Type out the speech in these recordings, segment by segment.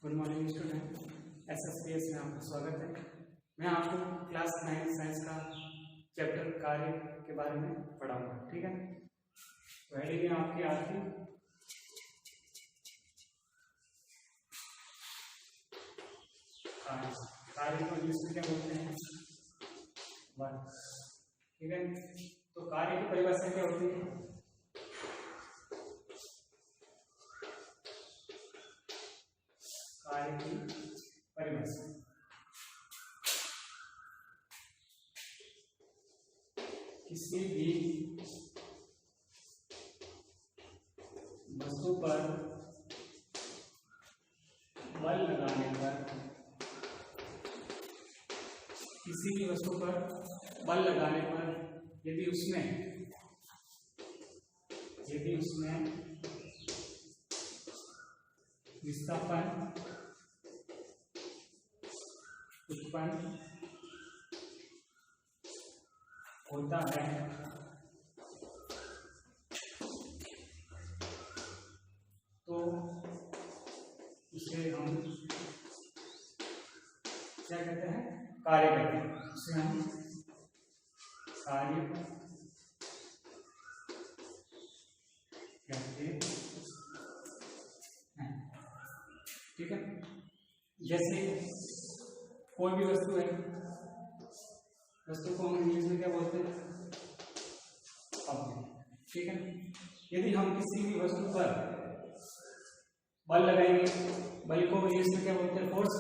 Good morning student, SSPS में आपका स्वागत है। मैं आपको क्लास 9 साइंस का चैप्टर कार्य के बारे में पढ़ाऊंगा, ठीक है। तो हेडिंग है आपकी आज की कार्य को इंग्लिश में क्या बोलते हैं, वर्क, ठीक है। तो कार्य की परिभाषा क्या होती है? कार्य की परिभाषा किसी भी वस्तु पर बल लगाने पर, किसी भी वस्तु पर बल लगाने पर यदि उसमें विस्थापन उत्पन्न होता है तो उसे हम क्या कहते हैं? कार्य कहते हैं। उसे हम कार्य कहते हैं, ठीक है। जैसे कोई भी वस्तु है, वस्तु को हम इंग्लिश में क्या बोलते हैं? ऑब्जेक्ट, ठीक है। यदि हम किसी भी वस्तु पर बल लगाएंगे, बल को इंग्लिश में क्या बोलते हैं? फोर्स,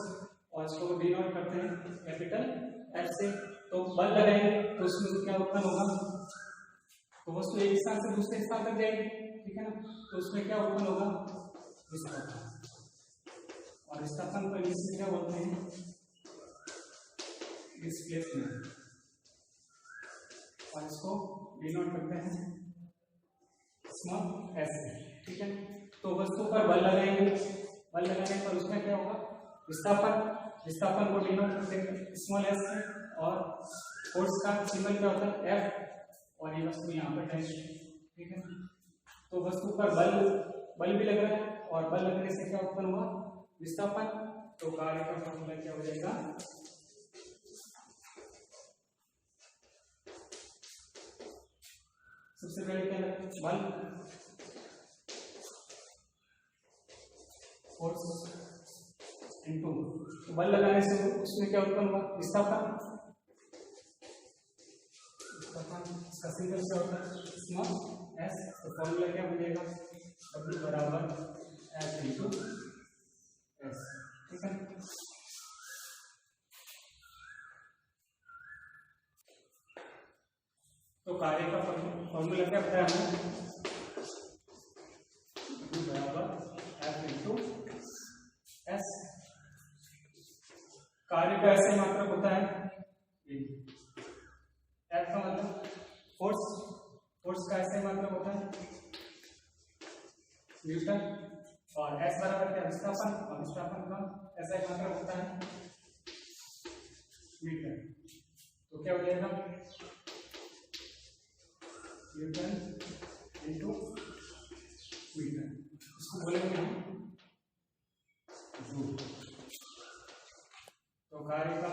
और इसको डिनोट करते हैं कैपिटल F से। तो बल लगाएंगे तो उसमें क्या उत्पन्न होगा? तो वस्तु एक स्थान से दूसरे स्थान तक जाएगी, ठीक है ना। तो उसमें क्या उत्पन्न होगा? विस्थापन। और विस्थापन को इंग्लिश में क्या बोलते हैं? डिस्प्लेसमेंट, और इसको डिनोट करते हैं स्मॉल s, ठीक है। तो वस्तु पर बल लगाएंगे, बल लगाने पर उसमें क्या होगा? विस्थापन। विस्थापन को डिनोट करते हैं स्मॉल s से, और फोर्स का सिंबल क्या होता है? F, और ये वस्तु यहाँ पर है, ठीक है। तो वस्तु पर बल भी लग रहा है, और बल लगने से क्या उत्पन्न हुआ? विस्थापन। तो कार्य का फॉर्मूला क्या हो जाएगा? सबसे पहले क्या लगता है? बल, फोर्स इनटू, तो बल लगाने से उसमें क्या उत्पन्न हुआ? विस्थापन। इसका सिंबल क्या होता है? Small s। तो फॉर्मूला क्या हो जाएगा? W बराबर F इनटू S, ठीक है। तो कार्य का फॉर्मूला क्या बताया हमने? W बराबर F इनटू S। कार्य का ऐसे मात्रक होता है, F का मतलब फोर्स, फोर्स का ऐसे मात्रक होता है न्यूटन, और S बराबर क्या? विस्थापन, और विस्थापन का ऐसा एक मात्रक होता है मीटर। तो क्या हो जाएगा? न्यूटन इनटू मीटर, इसको बोलेंगे हम जूल। तो कार्य का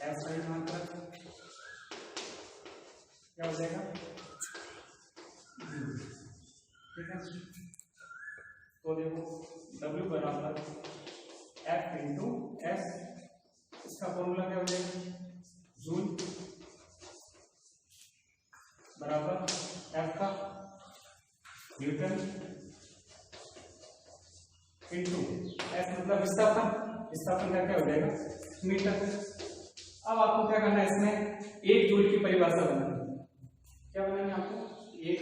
ऐसा ही मात्रक क्या हो जाएगा? ठीक है। तो देखो W बराबर F इंटू S, इसका फॉर्मूला क्या हो जाएगा? जूल बराबर F का न्यूटन इंटू S मतलब विस्थापन, विस्थापन का क्या हो जाएगा? मीटर। अब आपको क्या करना है? इसमें एक जूल की परिभाषा बनानी है। क्या बनानी है आपको? एक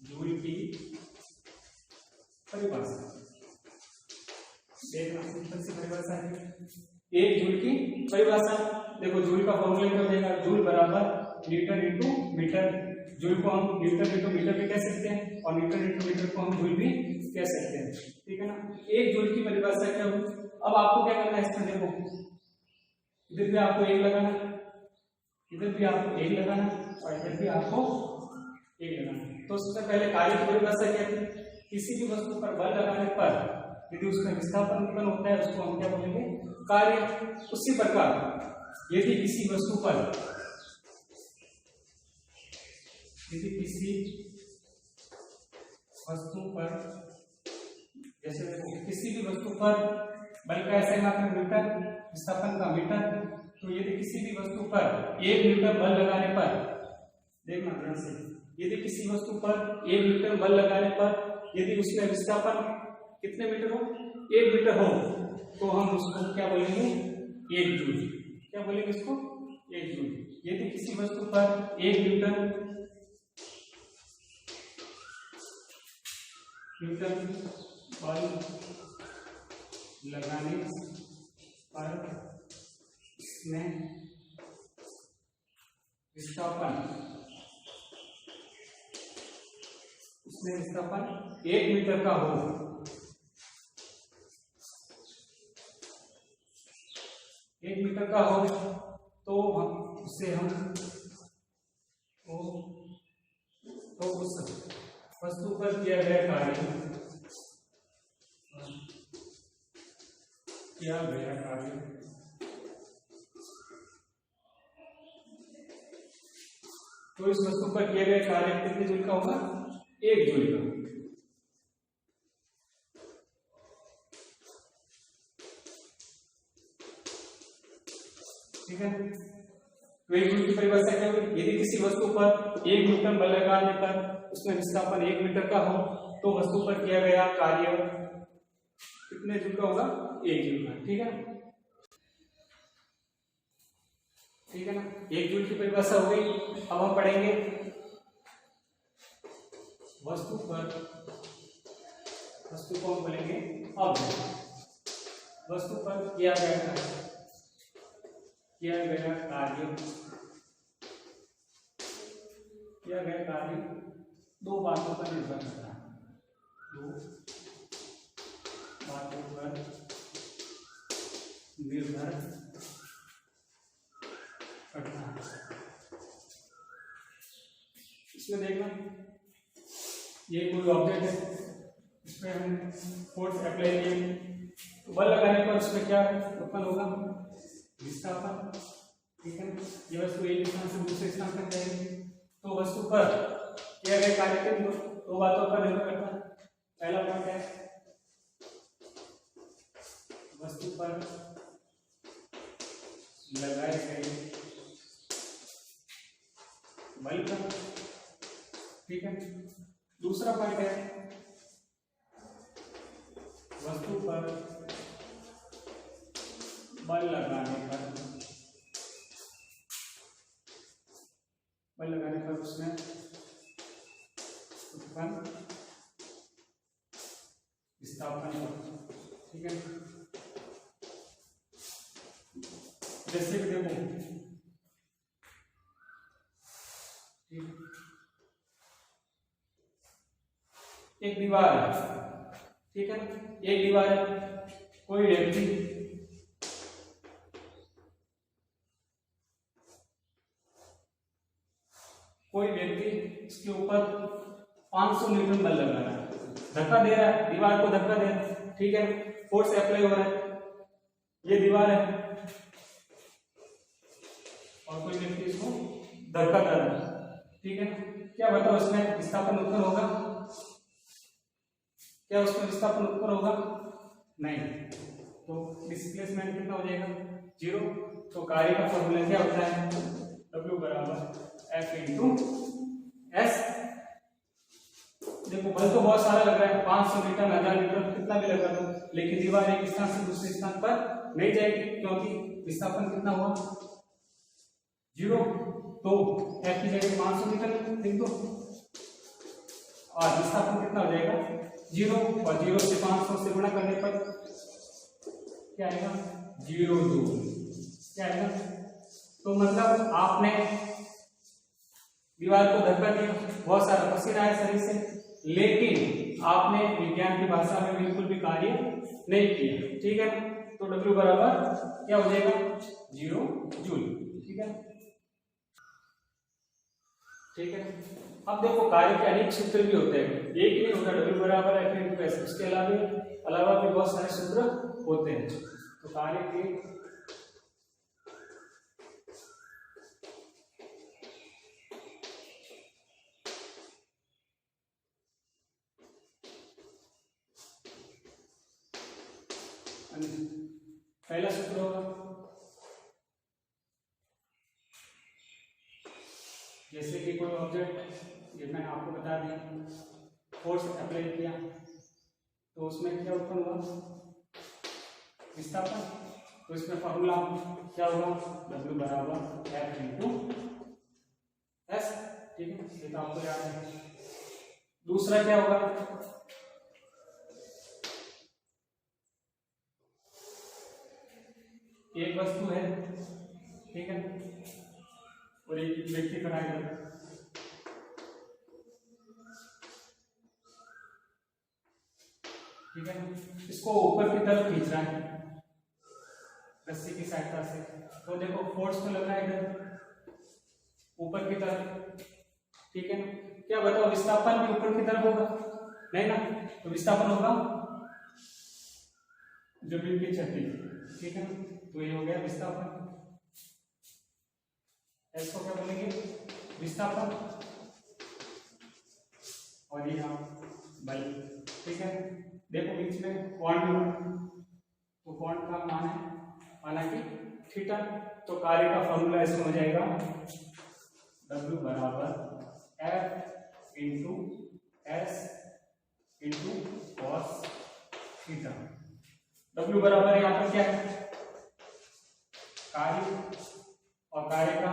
जूल की परिभाषा। देखना सिंपल सी परिभाषा है, एक जूल की परिभाषा। देखो जूल का फॉर्मूला क्या हो जाएगा? जूल बराबर न्यूटन इंटू मीटर। जूल को हम न्यूटन इंटू मीटर भी कह सकते हैं, और न्यूटन इंटू मीटर को हम जूल भी कह सकते हैं, ठीक है ना। एक जूल की परिभाषा क्या होगी? अब आपको क्या करना है इसमें? देखो इधर भी आपको एक लगाना, इधर भी आपको एक लगाना, और इधर भी आपको एक लगाना। तो सबसे पहले कार्य की परिभाषा क्या थी? किसी भी वस्तु पर बल लगाने पर यदि उसका विस्थापन उत्पन्न होता है उसको हम क्या बोलेंगे? कार्य। उसी प्रकार यदि किसी वस्तु पर जैसे देखो किसी भी वस्तु पर बल का ऐसे मात्रा मीटर, विस्थापन का मीटर, तो यदि किसी भी वस्तु पर 1 न्यूटन बल लगाने पर, देखना ध्यान से, यदि किसी वस्तु पर 1 न्यूटन बल लगाने पर यदि उसमें विस्थापन कितने मीटर हो? 1 मीटर हो, तो हम उसको क्या बोलेंगे? 1 जूल। क्या बोलेंगे इसको? 1 जूल। यदि किसी वस्तु पर 1 न्यूटन बल लगाने पर इसमें विस्थापन 1 मीटर का हो, तो उस वस्तु पर किया गया कार्य तो इस वस्तु पर किया गया कार्य कितने जूल का होगा? 1 जूल का। ठीक है, तो 1 जूल की परिभाषा क्या होगी? यदि किसी वस्तु पर 1 न्यूटन बल लगाने पर उसमें विस्थापन 1 मीटर का हो, तो वस्तु पर किया गया कार्य कितने जूल का होगा? 1 जूल का। ठीक है, ठीक है ना? 1 जूल की परिभाषा हो गई। अब हम पढ़ेंगे वस्तु को हम बोलेंगे ऑब्जेक्ट। वस्तु पर किया गया कार्य दो बातों पर निर्भर करता है। इसमें देखना, ये कोई ऑब्जेक्ट है, इसमें हम फोर्स अप्लाई किए, तो बल लगाने पर उसमें क्या उत्पन्न होगा? विस्थापन। ठीक है, ये वस्तु एक स्थान से दूसरे स्थान तक जाएगी, तो वस्तु पर किया गया कार्य के दो बातों पर निर्भर करता है। पहला पॉइंट है वस्तु पर लगाए गए बल का। ठीक है, दूसरा पॉइंट है वस्तु पर बल लगाने पर उसमें उत्पन्न विस्थापन। ठीक है, जैसे कि देखो एक दीवार है, ठीक है, एक दीवार है, कोई व्यक्ति इसके ऊपर 500 न्यूटन बल लगा रहा है, धक्का दे रहा है, दीवार को धक्का दे रहा है। ठीक है, फोर्स अप्लाई हो रहा है, ये दीवार है और कोई व्यक्ति इसको धक्का कर रहा है। ठीक है, क्या बताओ इसमें विस्थापन उत्पन्न होगा? क्या उसमें विस्थापन उत्पन्न होगा? नहीं, तो डिस्प्लेसमेंट कितना हो जाएगा? 0। तो कार्य का फॉर्मूला क्या होता है? W बराबर F इंटू S। देखो बल तो बहुत सारा लग रहा है, 500 मीटर, 1000 मीटर, कितना भी लगा दो, लेकिन दीवार एक स्थान से दूसरे स्थान पर नहीं जाएगी, क्योंकि विस्थापन कितना हुआ? 0। तो F की जगह 500 मीटर लिख दो और विस्थापन कितना हो जाएगा? 0, और 0 से 500 से गुणा करने पर क्या आएगा? 0 जूल। क्या आएगा? तो मतलब आपने दीवार को धक्का दिया, बहुत सारा पसीना आया शरीर से, लेकिन आपने विज्ञान की भाषा में बिल्कुल भी कार्य नहीं किया। ठीक है, तो W बराबर क्या हो जाएगा? 0 जूल। ठीक है, ठीक है। अब देखो कार्य के अनेक सूत्र भी होते हैं, एक नहीं होता W बराबर F इंटू S, उसके अलावा भी बहुत सारे सूत्र होते हैं। तो कार्य के पहला सूत्र होगा जैसे कि कोई ऑब्जेक्ट, ये मैंने आपको बता दिया, फोर्स अप्लाई किया तो उसमें क्या उत्पन्न हुआ, विस्थापन। तो इसमें फॉर्मूला क्या होगा, W बराबर F इंटू S, ठीक है, ये तो आपको याद है। दूसरा क्या होगा, एक वस्तु है, ठीक है, और एक व्यक्ति खड़ा है, ठीक है, इसको ऊपर की तरफ खींच रहा है रस्सी की सहायता से। तो देखो फोर्स तो लग रहा है इधर ऊपर की तरफ, ठीक है। क्या बताओ, विस्थापन भी ऊपर की तरफ होगा, नहीं ना, तो विस्थापन होगा जमीन की छठी, ठीक है। तो ये हो गया विस्थापन, इसको क्या बोलेंगे, विस्थापन, और ये बल, ठीक है। देखो बीच में कोण, तो कोण का मान है हालांकि थीटा, तो कार्य का फॉर्मूला इसमें हो जाएगा W बराबर F into S into cos theta. W बराबर यहाँ पर क्या है, कार्य, और कार्य का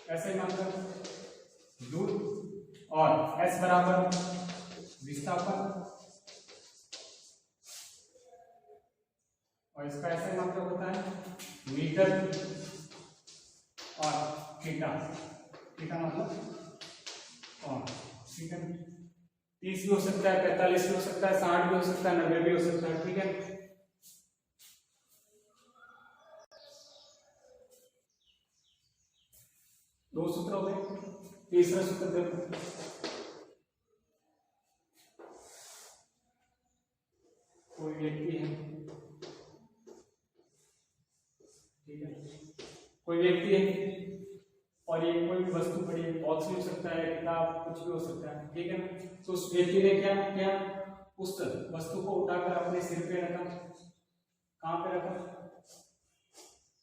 ऐसे मतलब दूर, और S बराबर विस्थापन, और इसका ऐसे मतलब होता है मीटर, और थीटा, थीटा मतलब कौन, ठीक है। 30 भी हो सकता है, 45 भी हो सकता है, 60 भी हो सकता है, 90 भी हो सकता है, ठीक है। दो सूत्र हो गए, तीसरा सूत्र देखो, कोई व्यक्ति है, ठीक है, कोई व्यक्ति है और ये कोई भी वस्तु पड़ी है, बॉक्स भी हो सकता है, किताब, कुछ भी हो सकता है, ठीक है। तो उस व्यक्ति ने क्या किया, उस वस्तु को उठाकर अपने सिर पे रखा, कहां पे रखा,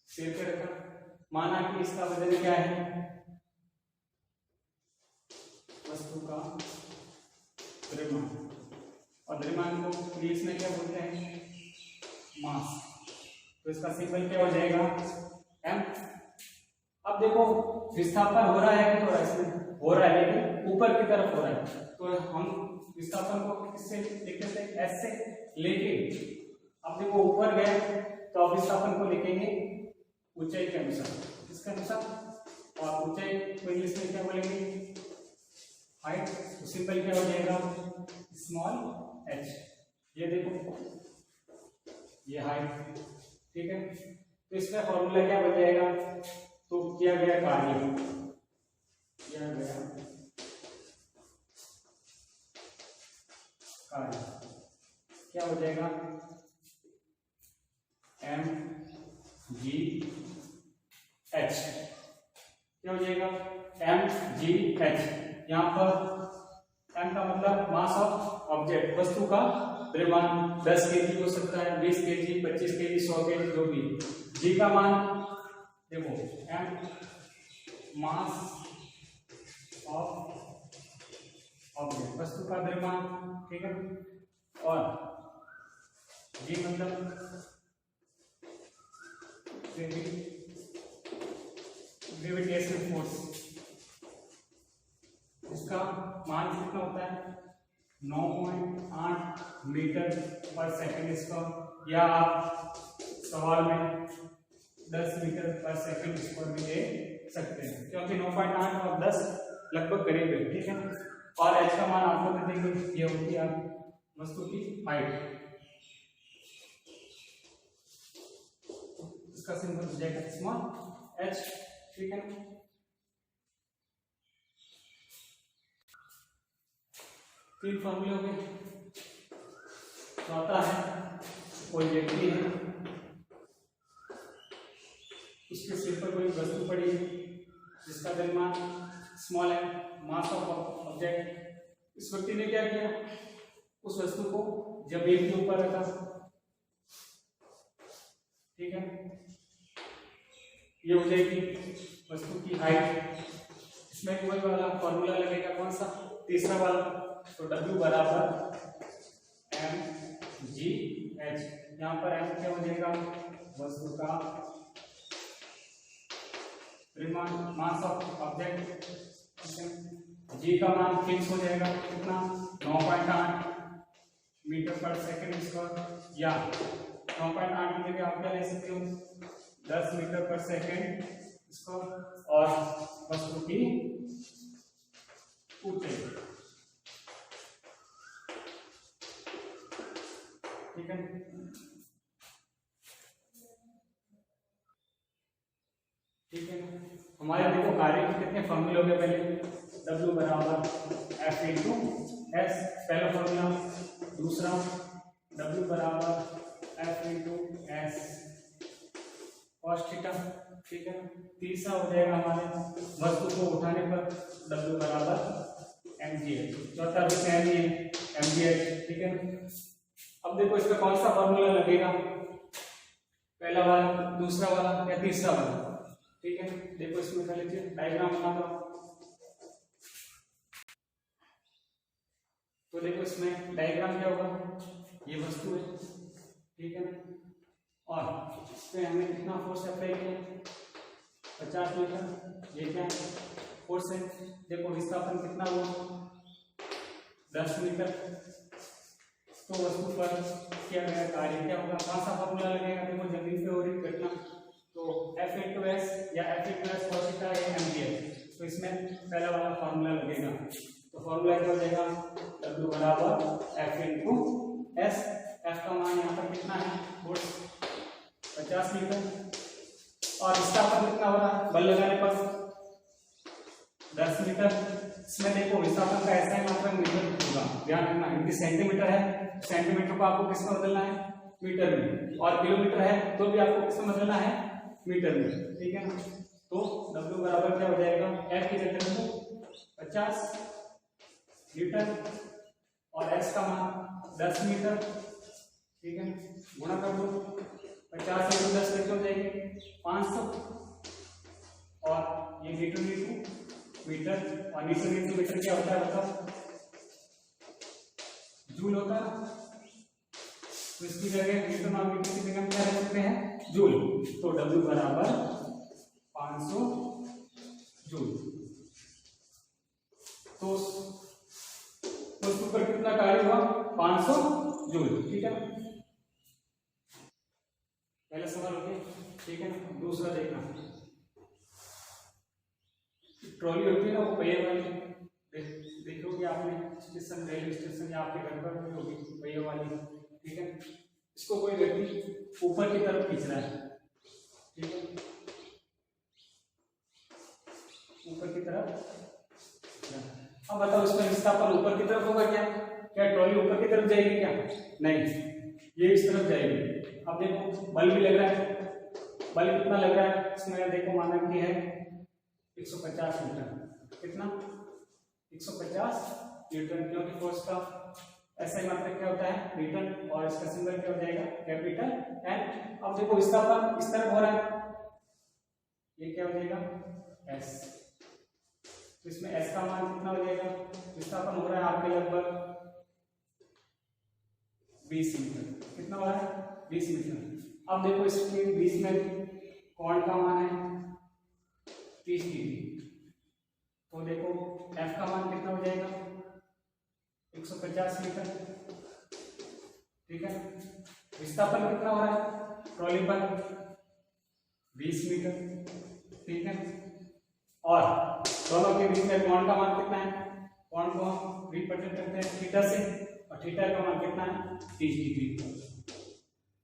सिर पे रखा, माना कि इसका वजन क्या है, वस्तु का द्रव्यमान, और द्रव्यमान को इंग्लिश में क्या बोलते हैं, मास। तो इसका सिंबल क्या हो जाएगा, m। अब देखो विस्थापन हो रहा है कि थोड़ा इसमें हो रहा है, लेकिन ऊपर की तरफ हो रहा है, तो हम विस्थापन को किससे लिखते थे, s से, लेकिन अब देखो ऊपर गए तो अब विस्थापन को लिखेंगे ऊंचाई के अनुसार, किसके अनुसार, और ऊंचाई को इंग्लिश में क्या बोलेंगे, हाइट। तो सिंबल क्या हो जाएगा, स्मॉल h। ये देखो ये हाइट, ठीक है। तो इसका फॉर्मूला क्या बन जाएगा, तो किया गया कार्य, किया गया कार्य क्या हो जाएगा, mgh, क्या हो जाएगा, mgh। यहाँ पर m का मतलब मास ऑफ ऑब्जेक्ट, वस्तु का द्रव्यमान 10 kg हो सकता है, 20 kg, 25 kg, 100 kg, जो भी। g का मान देखो m मास ऑफ ऑब्जेक्ट, वस्तु का द्रव्यमान, ठीक है, और g मतलब ग्रेविटेशनल फोर्स, इसका मान कितना होता है, 9.8 मीटर पर सेकंड स्क्वायर, या आप सवाल में 10 मीटर पर सेकंड स्क्वायर भी दे सकते हैं, क्योंकि 9.8 और 10 लगभग करीब है, ठीक है। और h का मान आपको दे देंगे, ये होती है वस्तु की हाइट, इसका सिंबल हो जाएगा स्मॉल h, ठीक है। 3 फॉर्मूले हो गए। चौथा है कोई व्यक्ति है, उसके सिर पर कोई वस्तु पड़ी है जिसका द्रव्यमान स्मॉल है, मास ऑफ ऑब्जेक्ट। इस व्यक्ति ने क्या किया, उस वस्तु को जमीन के ऊपर रखा, ठीक है। ये हो जाएगी वस्तु की हाइट। इसमें कोई वाला फॉर्मूला लगेगा, कौन सा, तीसरा वाला। तो W बराबर mgh। यहाँ पर m क्या हो जाएगा, वस्तु का परिमाण, मास ऑफ ऑब्जेक्ट। g का मान फिक्स हो जाएगा कितना, 9.8 मीटर पर सेकंड स्क्वायर, या 9.8 की जगह आप क्या ले सकते हो, 10 मीटर पर सेकंड स्क्वायर। और वस्तु की ऊंचाई, ठीक है। ठीक है, हमारे देखो कार्य के कितने फॉर्मूले हो गए पहले। W बराबर F इंटू S, पहला फॉर्मूला। दूसरा W बराबर F into S cos theta, ठीक है। तीसरा हो जाएगा हमारे वस्तु को उठाने पर W बराबर mgh। चौथा भी सेम ही है, mgh, ठीक है। अब देखो इसका कौन सा फॉर्मूला लगेगा, पहला वाला, दूसरा वाला या तीसरा वाला, ठीक है। देखो इसमें पहले डायग्राम बना दो। तो देखो इसमें डायग्राम क्या होगा, ये वस्तु है, ठीक है ना, और इस पे हमने कितना फोर्स अप्लाई किया, 50 मीटर। ये क्या फोर्स है, देखो विस्थापन कितना हुआ, 10 मीटर। तो वस्तु पर किया गया कार्य क्या होगा, कौन सा फॉर्मूला लगेगा, देखो जमीन पे हो रही घटना, तो F इंटू एस या F into S cos theta या mgh। तो इसमें पहला वाला फॉर्मूला लगेगा। तो फॉर्मूला क्या हो जाएगा, W बराबर F इंटू एस। F का मान यहाँ पर कितना है, फोर्स 50 मीटर, और विस्थापन कितना हो रहा है, बल लगाने पर 10 मीटर। इसमें देखो विस्थापन का ऐसा ही मात्रा मीटर होगा, ध्यान रखना। यदि सेंटीमीटर है, सेंटीमीटर को आपको किसमें बदलना है, मीटर में, और किलोमीटर है तो भी आपको किसमें बदलना है, मीटर में, ठीक है ना। तो W बराबर क्या हो जाएगा, F की जगह रखो 50 मीटर और S का मान 10 मीटर, ठीक है। गुणा कर दो, 50 इंटू 10 कितने हो जाएंगे, 500, और ये मीटर इंटू मीटर, और मीटर इंटू मीटर क्या होता है बताओ, जूल होता है। तो इसकी जगह मीटर और मीटर की जगह क्या रख सकते हैं, जूल। तो W बराबर 500 जूल। तो उसके ऊपर कितना कार्य हुआ, 500 जूल, ठीक है ना। पहला सवाल हो गया, ठीक है ना। दूसरा देखना, ट्रॉली होती है ना, वो पहिए वाली, देखोगे आपने स्टेशन, रेलवे स्टेशन या आपके घर पर भी होगी पहिए वाली, ठीक है। इसको कोई व्यक्ति ऊपर की तरफ खींच रहा है, ठीक है, ऊपर की तरफ। अब बताओ इसमें विस्थापन ऊपर की तरफ होगा क्या, क्या ट्रॉली ऊपर की तरफ जाएगी क्या, नहीं, ये इस तरफ जाएगी। अब देखो बल भी लग रहा है, बल कितना लग रहा है इसमें, देखो मानक की है 150 मीटर, कितना 150 न्यूटन, क्योंकि फोर्स का ऐसा ही मात्रक क्या होता है, न्यूटन, और इसका सिंबल क्या हो जाएगा, कैपिटल एन। अब देखो विस्थापन इस तरफ हो रहा है, ये क्या हो जाएगा, एस। तो इसमें एस का मान कितना हो जाएगा, विस्थापन हो रहा है आपके लगभग 20 मीटर, कितना हो रहा है, 20 मीटर। अब देखो इसके बीच में कोण का मान है 30 डिग्री, तो देखो एफ का मान कितना हो जाएगा, 150 मीटर, ठीक है। विस्थापन कितना हो रहा है ट्रॉली पर, 20 मीटर, ठीक है। और दोनों के बीच में कोण का मान कितना है, कोण को हम रिप्रेजेंट करते हैं थीटा से, और थीटा का मान कितना है, 30 डिग्री।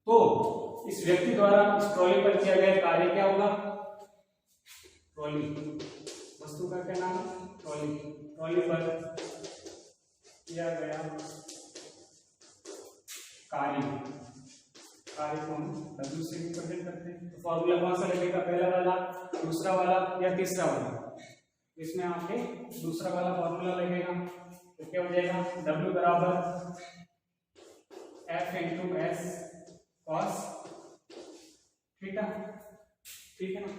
तो इस व्यक्ति द्वारा इस ट्रॉली पर किया गया कार्य क्या होगा, ट्रॉली, वस्तु का क्या नाम है, ट्रॉली। ट्रॉली पर किया गया कार्य को हम W से रिप्रेजेंट करते हैं। तो फॉर्मूला कौन सा लगेगा, पहला वाला, दूसरा वाला या तीसरा वाला? इसमें आपके दूसरा वाला फॉर्मूला लगेगा। तो क्या हो जाएगा, W बराबर F into S cos theta, ठीक है ना।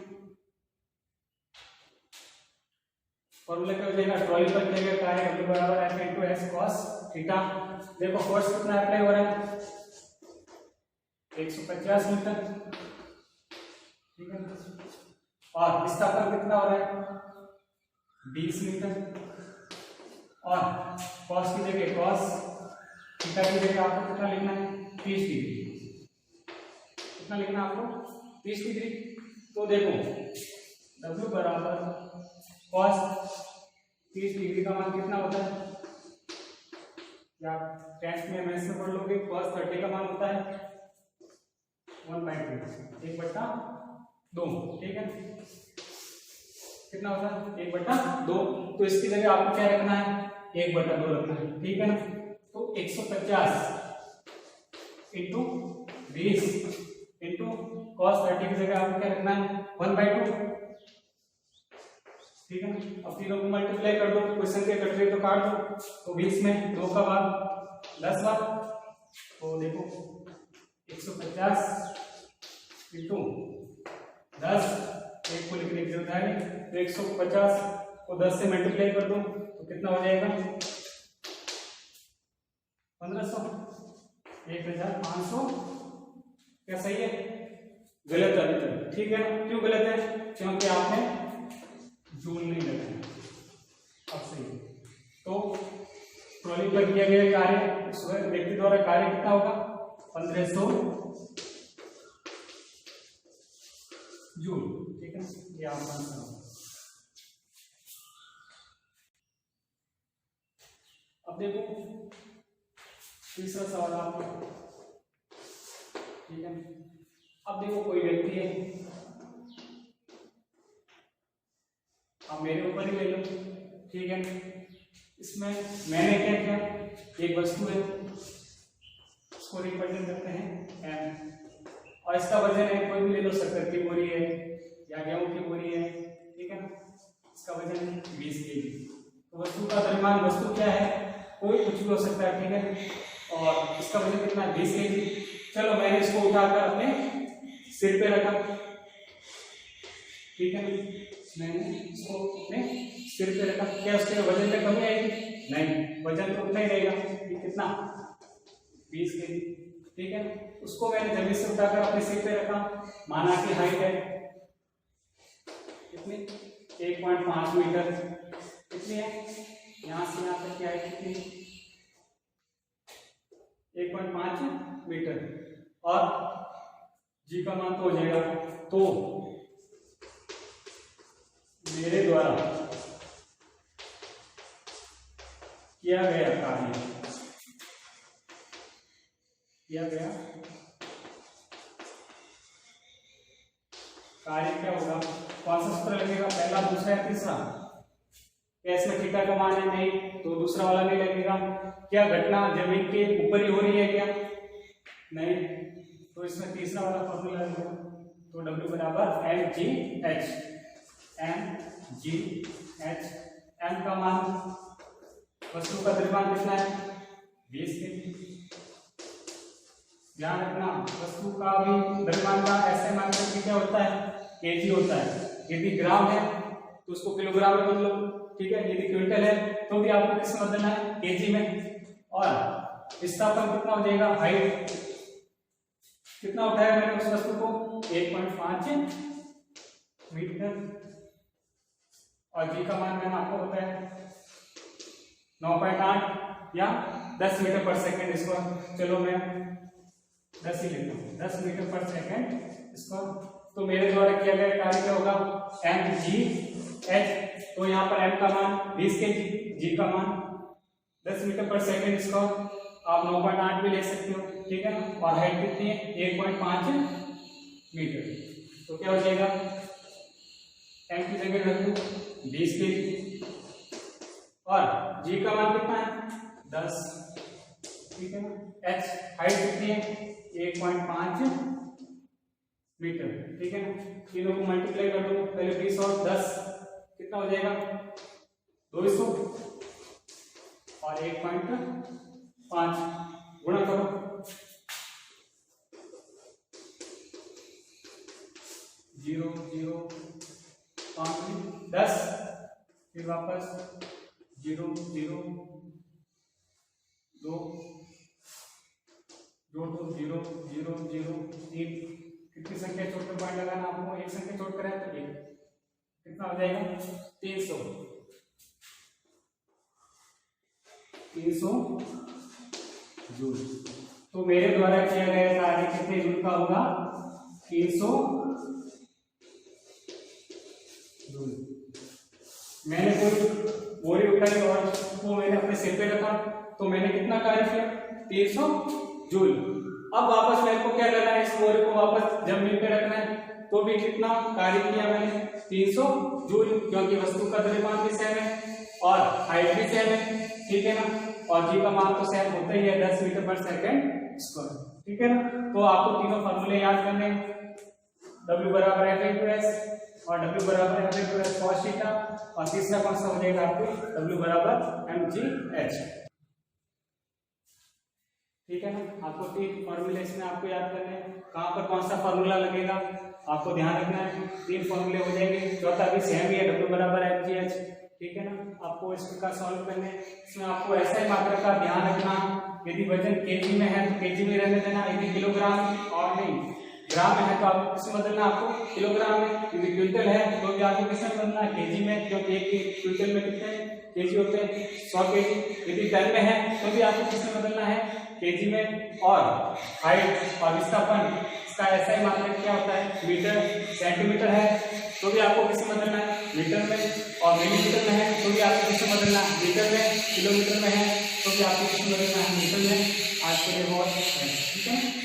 फॉर्मूला क्या हो जाएगा, ट्रॉली पर किया गया कार्य W बराबर F into S cos theta. देखो फोर्स कितना अप्लाई हो रहा है, 150 न्यूटन, ठीक है। और विस्थापन कितना हो रहा है, 20 न्यूटन। और कॉस की जगह कॉस थीटा की जगह आपको कितना लिखना है, 30 डिग्री। कितना लिखना है आपको, 30 डिग्री। तो देखो W बराबर कॉस 30 डिग्री का मान कितना होता है, या टेंथ में मैथ्स में पढ़ लोगे, cos 30 का मान होता है 1/2, 1/2, ठीक है। कितना होता है, 1/2। तो इसकी जगह आपको क्या रखना है, 1/2 रखना है, ठीक है ना। तो 150 इंटू 20 इंटू cos 30 की जगह आपको क्या रखना है, 1/2, ठीक है ना। अब तीनों को मल्टीप्लाई कर दो, क्वेश्चन के कट रहे तो काट दो। तो 20 में 2 का भाग 10 बार, तो देखो 150 इंटू 10, एक को लिखने की जरूरत है। तो 150 को 10 से मल्टीप्लाई कर दो तो कितना हो जाएगा, 1500, 1500। क्या सही है, गलत है अभी तक, ठीक है। क्यों गलत है, क्योंकि आपने जूल नहीं लगाया। अब सही है। तो ट्रॉली पर किया गया कार्य, उस व्यक्ति द्वारा कार्य कितना होगा, 1500 जूल, ठीक है। ये आपका आंसर होगा। अब देखो तीसरा सवाल आपका, ठीक है। अब देखो कोई व्यक्ति है, अब मेरे ऊपर ही ले लो, ठीक है। इसमें मैंने क्या किया, एक वस्तु है, उसको रिप्रेजेंट करते हैं एम, और इसका वजन है, कोई भी ले लो, शक्कर की बोरी है या गेहूं की बोरी है, ठीक है ना। इसका वजन है 20 kg। तो वस्तु का द्रव्यमान, वस्तु क्या है, कोई कुछ भी हो सकता है, ठीक है। और इसका वजन कितना है, 20 kg। चलो मैंने इसको उठाकर अपने सिर पे रखा, ठीक है। मैंने इसको अपने सिर पे रखा, क्या उसके वजन में कमी आएगी, नहीं, वजन तो उतना ही रहेगा, कितना, 20 kg, ठीक है। उसको मैंने जमीन से उठाकर अपने सिर पे रखा, माना कि हाइट है कितनी, 1.5 मीटर, कितनी है, यहां से यहां तक की हाइट कितनी, 1.5 मीटर। और जी का मान तो हो जाएगा, तो मेरे द्वारा किया गया कार्य, क्या होगा, कौन सा सूत्र लगेगा, पहला, दूसरा या तीसरा? इसमें थीटा का मान है नहीं, तो दूसरा वाला नहीं लगेगा। क्या घटना जमीन के ऊपर ही हो रही है क्या, नहीं, तो इसमें तीसरा वाला फॉर्मूला लगेगा। तो W बराबर mgh, m का मान, वस्तु का द्रव्यमान कितना है, 20 kg। ध्यान रखना, वस्तु का भी द्रव्यमान का ऐसे मान करके क्या होता है, केजी होता है। यदि ग्राम है तो उसको किलोग्राम में बदलो, ठीक है। यदि क्विंटल है तो भी आपको किस में बदलना है, केजी में। और विस्थापन कितना हो जाएगा, हाइट कितना उठाया मैंने उस वस्तु को, 1.5 मीटर। और जी का मान मैंने आपको बताया 9.8 या 10 मीटर पर सेकेंड स्क्वायर। चलो मैं 10 ही लेता हूँ, 10 मीटर पर सेकेंड स्क्वायर। तो मेरे द्वारा किया गया कार्य क्या होगा, mgh। तो यहाँ पर m का मान 20 kg, g का मान 10 मीटर पर सेकेंड स्क्वायर, आप 9.8 भी ले सकते हो, ठीक है ना। और हाइट कितनी है, 1.5 मीटर। तो क्या हो जाएगा, m की जगह रख दो 20 kg, और g का मान कितना है, 10, ठीक है ना। h हाइट कितनी है 1.5 मीटर, ठीक है ना। तीनों को मल्टीप्लाई कर दो, पहले 20 और 10 कितना हो जाएगा 200 और 1.5 गुणा करो, 0 0 5 10, फिर वापस 0 0 2 जोड़ दो 0 0 0 3, कितनी संख्या छोड़कर पॉइंट लगाना आपको, एक संख्या छोड़कर है तो एक, कितना हो जाएगा 300 जूल। तो मेरे द्वारा किया गया कार्य कितने जूल का होगा 300 जूल। मैंने कोई बोरी उठाई और वो मैंने अपने सिर पे रखा तो मैंने कितना कार्य किया 300 जूल। अब वापस मेरे को क्या करना है, इस बोरे को वापस जमीन पे रखना है, तो भी कितना कार्य किया मैंने 300 जूल, क्योंकि वस्तु का द्रव्यमान भी सेम है और हाइट भी सेम है, ठीक है ना। और जी का मान तो सेम होता ही है 10 मीटर पर सेकंड स्क्वायर, ठीक है ना। तो आपको तीनों फॉर्मूले याद करने, W बराबर F/s और W बराबर F/s cos थीटा, और तीसरा कौन सा हो जाएगा आपको W बराबर mgh, ठीक है ना। आपको तीन फॉर्मूले इसमें आपको याद करने हैं, कहाँ पर कौन सा फॉर्मूला लगेगा आपको ध्यान रखना है। तीन फॉर्मूले हो जाएंगे, चौथा भी सेम ही है W बराबर mgh, ठीक है ना। आपको इसका सॉल्व करने, इसमें आपको ऐसा ही मात्रा का ध्यान रखना, यदि वजन केजी में है तो केजी में रहने देना, यदि किलोग्राम और नहीं ग्राम में है तो आपको किसमें बदलना, आपको किलोग्राम में, यदि क्विंटल है तो भी आपको किसमें बदलना है केजी में, क्योंकि एक क्विंटल में कितने केजी होते हैं 100 केजी। यदि टन में है तो भी आपको किसमें बदलना है केजी में। और हाइट और विस्थापन इसका ऐसा ही मात्रक क्या होता है मीटर, सेंटीमीटर है तो भी आपको किसमें बदलना है मीटर में, और मिलीमीटर में है तो भी आपको किसमें बदलना है मीटर में, किलोमीटर में है तो भी आपको किसमें बदलना है मीटर में। आज के लिए बहुत, ठीक है।